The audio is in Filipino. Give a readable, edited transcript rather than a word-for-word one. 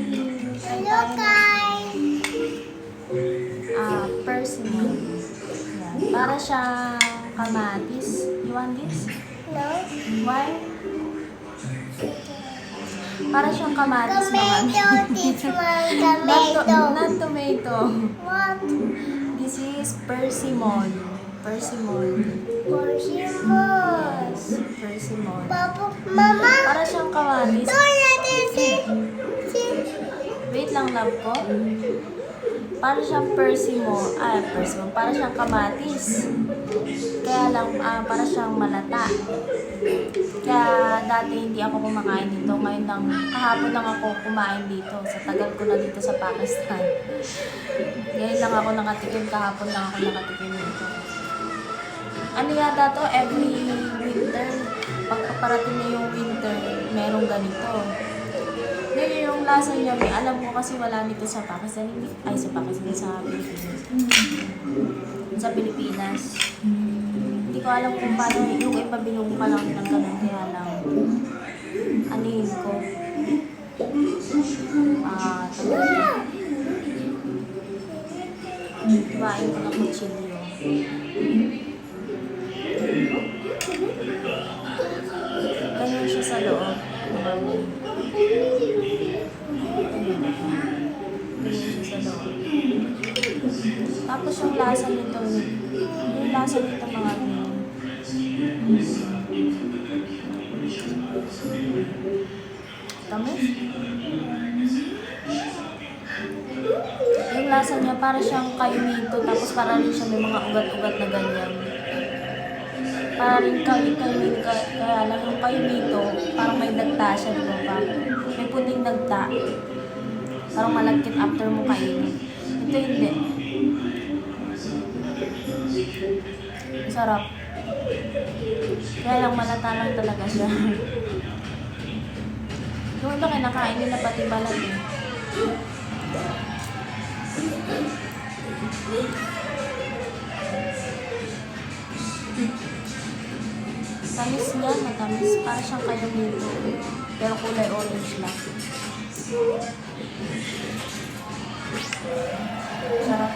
Hello guys! Persimmon. Yan. Para siyang kamatis. You want this? No. Why? Para siyang kamatis Tomato, this one, tomato. Not tomato. What? This is persimmon. Persimmon. Persimmon. Yes, persimmon. Papa, Mama, Para siyang kamatis. don't let it see. Wait lang, love ko. Para siyang persimmon. Persimmon. Para siyang kamatis. Kaya lang, para siyang malata. Kaya dati hindi ako kumakain dito. Ngayon lang, kahapon lang ako kumain dito. Sa tagal ko na dito sa Pakistan. Ngayon lang ako nakatikim. Kahapon lang ako nakatikim dito. Ano yata to? Every winter, pagpaparating na yung winter, merong ganito. Ngayon yung lasa niya, alam ko kasi wala nito sa Pakistan. Ay, sa Pakistan, sa Pilipinas. Sa Pilipinas. Hindi ko alam kung paano, yung iba binugo pa lang ng ganun, kaya lang, anihin ko. Bain ko ng kutsilyo. Ganyan siya sa loob. Ganyan siya sa loob. Tapos yung lasa nito mga ganyan. Tamis? Yung lasa niya para siyang kaimito, tapos para rin siya may mga ugat-ugat na ganyan. Para rin kaimito, kaya lang yung kaimito, parang may dagta siya, di ba pa? May puting dagta. Parang malagkit after mo kainin. Ito hindi. Sarap. Kaya lang malata lang talaga siya. Yung iba kinakain nila pati balat eh. Tamis niya, matamis. Para siyang kayumito. Pero kulay orange lang. Sarap.